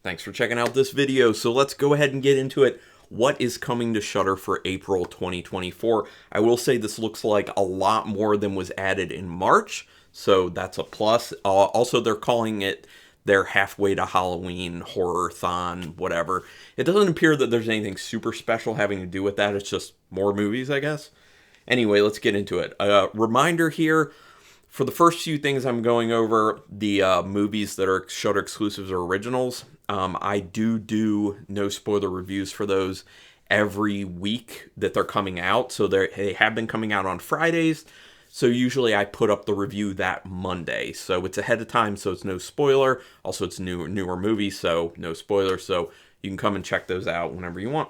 Thanks for checking out this video. So let's go ahead and get into it. What is coming to Shudder for April 2024? I will say this looks like a lot more than was added in March, so that's a plus. Also, they're calling it their halfway to Halloween horror-thon, whatever. It doesn't appear that there's anything super special having to do with that. It's just more movies, I guess. Anyway, let's get into it. Reminder here, for the first few things I'm going over, the movies that are Shudder exclusives or originals, I do no spoiler reviews for those every week that they're coming out. So they have been coming out on Fridays. So usually I put up the review that Monday. So it's ahead of time, so it's no spoiler. Also, it's newer movies, so no spoiler. So you can come and check those out whenever you want.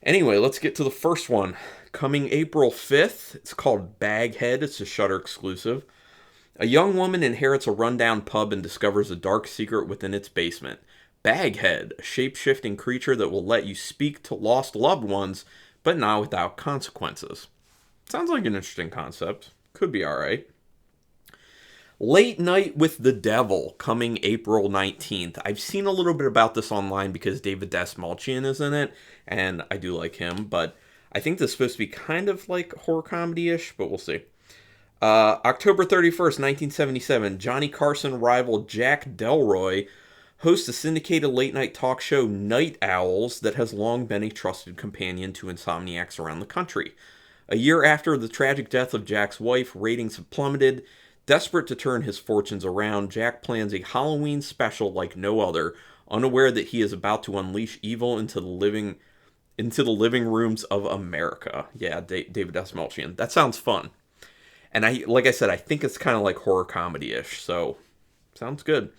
Anyway, let's get to the first one. Coming April 5th, it's called Baghead. It's a Shudder exclusive. A young woman inherits a rundown pub and discovers a dark secret within its basement. Baghead, a shape-shifting creature that will let you speak to lost loved ones, but not without consequences. Sounds like an interesting concept. Could be alright. Late Night with the Devil, coming April 19th. I've seen a little bit about this online because David Dastmalchian is in it, and I do like him, but I think this is supposed to be kind of like horror comedy-ish, but we'll see. October 31st, 1977, Johnny Carson rival Jack Delroy hosts a syndicated late-night talk show, Night Owls, that has long been a trusted companion to insomniacs around the country. A year after the tragic death of Jack's wife, ratings have plummeted. Desperate to turn his fortunes around, Jack plans a Halloween special like no other, unaware that he is about to unleash evil into the living rooms of America. Yeah, David Dastmalchian. That sounds fun. And like I said, I think it's kind of like horror comedy-ish, so sounds good.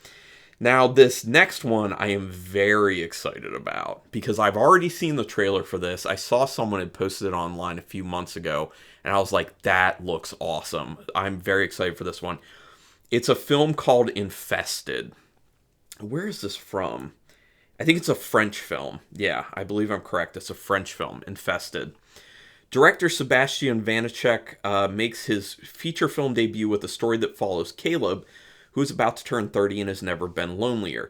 Now, this next one I am very excited about because I've already seen the trailer for this. I saw someone had posted it online a few months ago, and I was like, that looks awesome. I'm very excited for this one. It's a film called Infested. Where is this from? I think it's a French film. Yeah, I believe I'm correct. It's a French film, Infested. Director Sebastian Vanacek makes his feature film debut with a story that follows Caleb, who is about to turn 30 and has never been lonelier.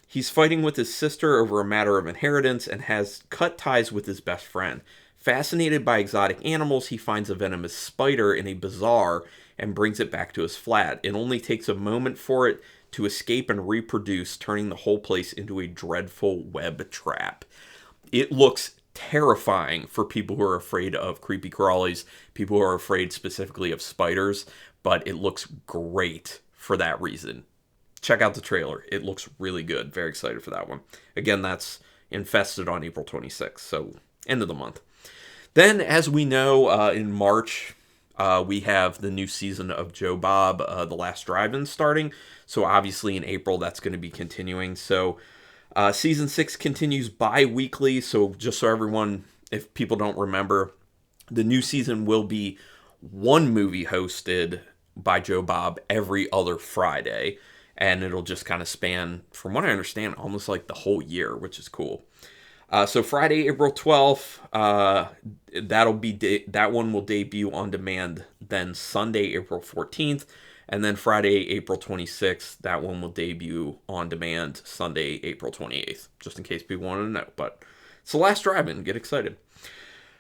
He's fighting with his sister over a matter of inheritance and has cut ties with his best friend. Fascinated by exotic animals, he finds a venomous spider in a bazaar and brings it back to his flat. It only takes a moment for it to escape and reproduce, turning the whole place into a dreadful web trap. It looks terrifying for people who are afraid of creepy crawlies, people who are afraid specifically of spiders, but it looks great for that reason. Check out the trailer. It looks really good. Very excited for that one. Again, that's Infested on April 26th, so end of the month. Then, as we know, in March, we have the new season of Joe Bob, The Last Drive-In starting. So obviously in April, that's going to be continuing. So season 6 continues bi-weekly. So just so everyone, if people don't remember, the new season will be one movie hosted by Joe Bob every other Friday. And it'll just kind of span, from what I understand, almost like the whole year, which is cool. So Friday, April 12th, that one will debut on demand. Then Sunday, April 14th, and then Friday, April 26th, that one will debut on demand Sunday, April 28th, just in case people want to know. But it's The Last Drive-In. Get excited.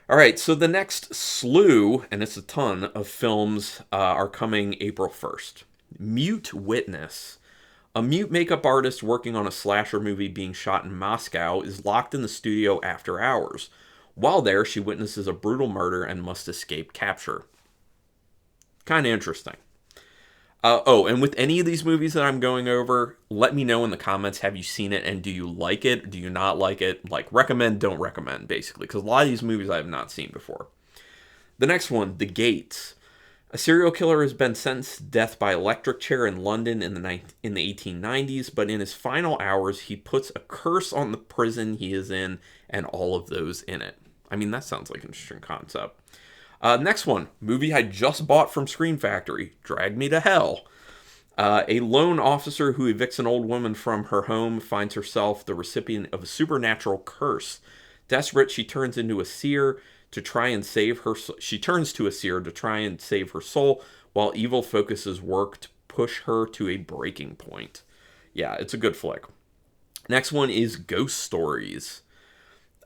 All right, so the next slew, and it's a ton of films, are coming April 1st. Mute Witness. A mute makeup artist working on a slasher movie being shot in Moscow is locked in the studio after hours. While there, she witnesses a brutal murder and must escape capture. Kind of interesting. And with any of these movies that I'm going over, let me know in the comments, have you seen it and do you like it? Do you not like it? Like, recommend, don't recommend, basically. Because a lot of these movies I have not seen before. The next one, The Gates. A serial killer has been sentenced to death by electric chair in London in the 1890s, but in his final hours, he puts a curse on the prison he is in and all of those in it. I mean, that sounds like an interesting concept. Next one, movie I just bought from Screen Factory, Drag Me to Hell. A lone officer who evicts an old woman from her home finds herself the recipient of a supernatural curse. Desperate, she turns into a seer to try and save her. She turns to a seer to try and save her soul, while evil focuses work to push her to a breaking point. Yeah, it's a good flick. Next one is Ghost Stories.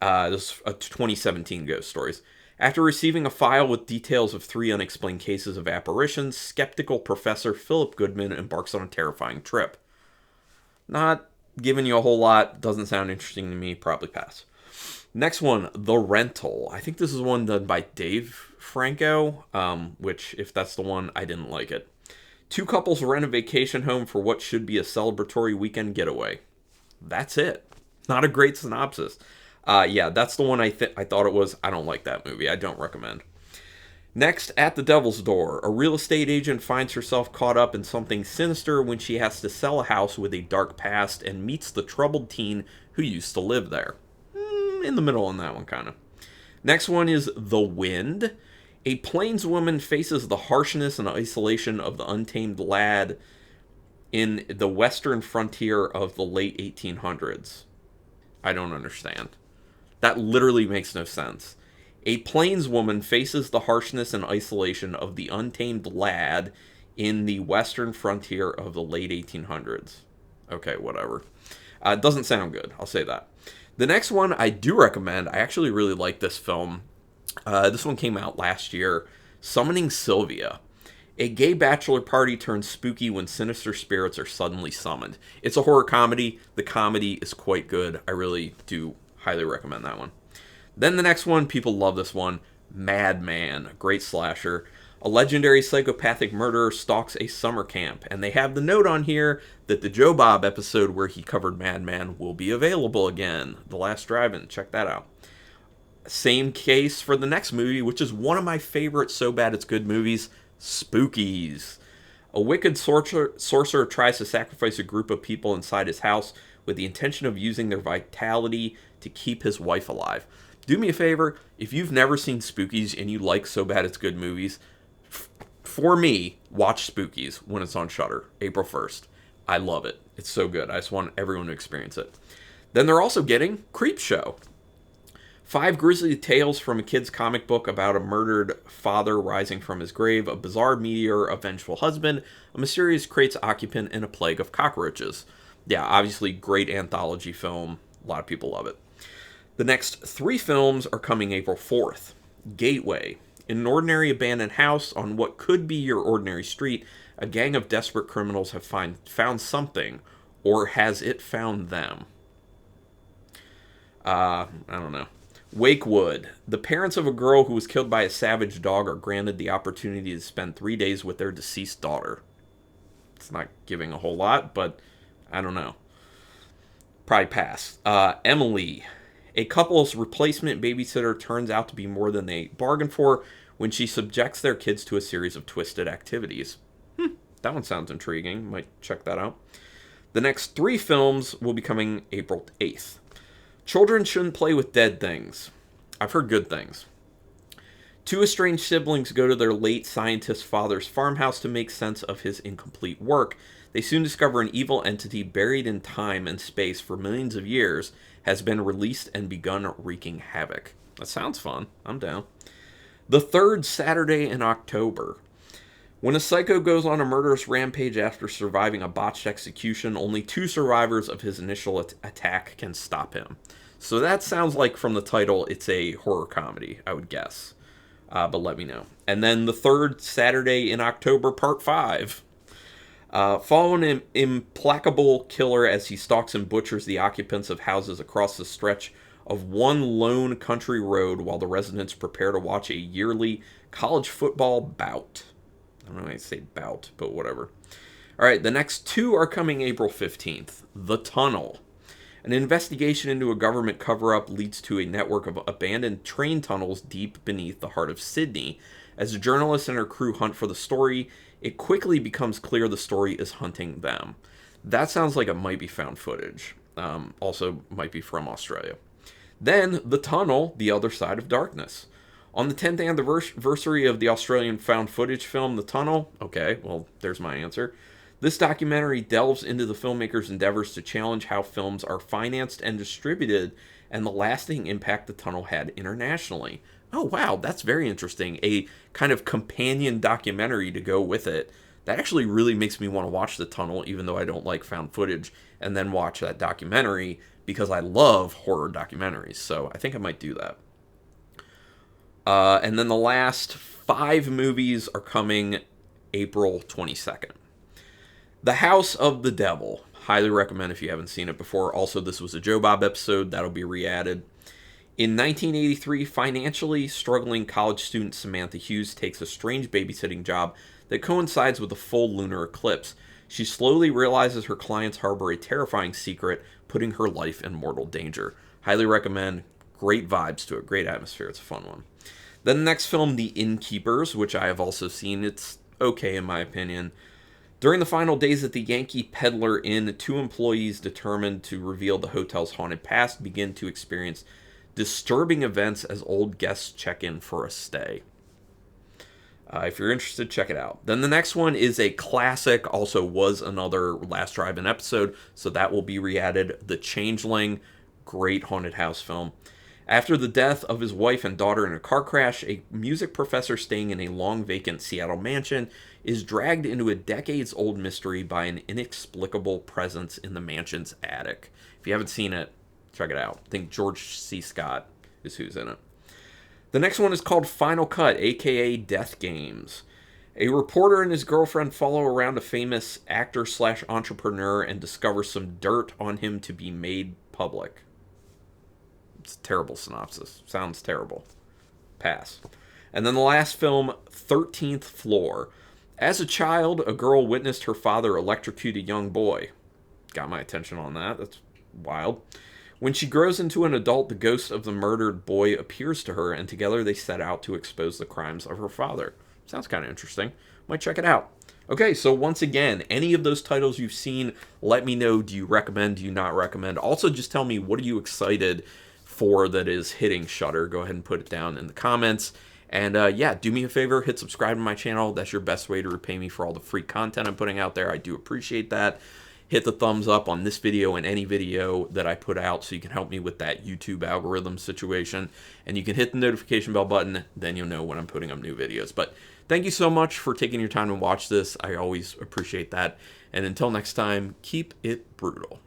This is a 2017 Ghost Stories. After receiving a file with details of 3 unexplained cases of apparitions, skeptical Professor Philip Goodman embarks on a terrifying trip. Not giving you a whole lot, doesn't sound interesting to me, probably pass. Next one, The Rental. I think this is one done by Dave Franco, which, if that's the one, I didn't like it. 2 couples rent a vacation home for what should be a celebratory weekend getaway. That's it. Not a great synopsis. Yeah, that's the one I thought it was. I don't like that movie. I don't recommend. Next, At the Devil's Door. A real estate agent finds herself caught up in something sinister when she has to sell a house with a dark past and meets the troubled teen who used to live there. In the middle on that one, kind of. Next one is The Wind. A plainswoman faces the harshness and isolation of the untamed lad in the western frontier of the late 1800s. I don't understand. That literally makes no sense. A plainswoman faces the harshness and isolation of the untamed lad in the western frontier of the late 1800s. Okay, whatever. It doesn't sound good, I'll say that. The next one I do recommend. I actually really like this film. This one came out last year. Summoning Sylvia. A gay bachelor party turns spooky when sinister spirits are suddenly summoned. It's a horror comedy. The comedy is quite good. I really do highly recommend that one. Then the next one, people love this one. Madman, a great slasher. A legendary psychopathic murderer stalks a summer camp, and they have the note on here that the Joe Bob episode where he covered Madman will be available again. The Last Drive-In, check that out. Same case for the next movie, which is one of my favorite So Bad It's Good movies, Spookies. A wicked sorcerer tries to sacrifice a group of people inside his house with the intention of using their vitality to keep his wife alive. Do me a favor, if you've never seen Spookies and you like So Bad It's Good movies, for me, watch Spookies when it's on Shudder, April 1st. I love it. It's so good. I just want everyone to experience it. Then they're also getting Creepshow. 5 grisly tales from a kid's comic book about a murdered father rising from his grave, a bizarre meteor, a vengeful husband, a mysterious crate's occupant, and a plague of cockroaches. Yeah, obviously great anthology film. A lot of people love it. The next 3 films are coming April 4th. Gateway. In an ordinary abandoned house on what could be your ordinary street, a gang of desperate criminals have found something, or has it found them? I don't know. Wakewood. The parents of a girl who was killed by a savage dog are granted the opportunity to spend 3 days with their deceased daughter. It's not giving a whole lot, but I don't know. Probably pass. Emily. A couple's replacement babysitter turns out to be more than they bargained for when she subjects their kids to a series of twisted activities. That one sounds intriguing. Might check that out. The next 3 films will be coming April 8th. Children shouldn't play with dead things. I've heard good things. 2 estranged siblings go to their late scientist father's farmhouse to make sense of his incomplete work. They soon discover an evil entity buried in time and space for millions of years has been released and begun wreaking havoc. That sounds fun. I'm down. The third Saturday in October. When a psycho goes on a murderous rampage after surviving a botched execution, only 2 survivors of his initial attack can stop him. So that sounds like from the title, it's a horror comedy, I would guess. But let me know. And then the third Saturday in October, Part 5. Follow an implacable killer as he stalks and butchers the occupants of houses across the stretch of one lone country road while the residents prepare to watch a yearly college football bout. I don't know how to say bout, but whatever. All right, the next 2 are coming April 15th. The Tunnel. An investigation into a government cover-up leads to a network of abandoned train tunnels deep beneath the heart of Sydney. As a journalist and her crew hunt for the story, it quickly becomes clear the story is hunting them. That sounds like it might be found footage. Also might be from Australia. Then, The Tunnel, The Other Side of Darkness. On the 10th anniversary of the Australian found footage film The Tunnel, okay, well, there's my answer. This documentary delves into the filmmaker's endeavors to challenge how films are financed and distributed and the lasting impact the tunnel had internationally. Oh, wow, that's very interesting. A kind of companion documentary to go with it. that actually really makes me want to watch The Tunnel, even though I don't like found footage, and then watch that documentary because I love horror documentaries. So I think I might do that. And then the last 5 movies are coming April 22nd. The House of the Devil. Highly recommend if you haven't seen it before. Also, this was a Joe Bob episode. That'll be re-added. In 1983, financially struggling college student Samantha Hughes takes a strange babysitting job that coincides with a full lunar eclipse. She slowly realizes her clients harbor a terrifying secret, putting her life in mortal danger. Highly recommend. Great vibes to it. Great atmosphere. It's a fun one. Then the next film, The Innkeepers, which I have also seen. It's okay in my opinion. During the final days at the Yankee Peddler Inn, 2 employees determined to reveal the hotel's haunted past begin to experience disturbing events as old guests check in for a stay. If you're interested, check it out. Then the next one is a classic, also was another Last Drive-In episode, so that will be re-added. The Changeling, great haunted house film. After the death of his wife and daughter in a car crash, a music professor staying in a long-vacant Seattle mansion is dragged into a decades-old mystery by an inexplicable presence in the mansion's attic. If you haven't seen it, check it out. I think George C. Scott is who's in it. The next one is called Final Cut, aka Death Games. A reporter and his girlfriend follow around a famous actor/entrepreneur and discover some dirt on him to be made public. It's a terrible synopsis. Sounds terrible. Pass. And then the last film, 13th Floor. As a child, a girl witnessed her father electrocute a young boy. Got my attention on that. That's wild. When she grows into an adult, the ghost of the murdered boy appears to her, and together they set out to expose the crimes of her father. Sounds kind of interesting. Might check it out. Okay, so once again, any of those titles you've seen, let me know. Do you recommend? Do you not recommend? Also, just tell me, what are you excited for that is hitting Shudder? Go ahead and put it down in the comments. And yeah, do me a favor, hit subscribe to my channel. That's your best way to repay me for all the free content I'm putting out there. I do appreciate that. Hit the thumbs up on this video and any video that I put out so you can help me with that YouTube algorithm situation. And you can hit the notification bell button, then you'll know when I'm putting up new videos. But thank you so much for taking your time to watch this. I always appreciate that. And until next time, keep it brutal.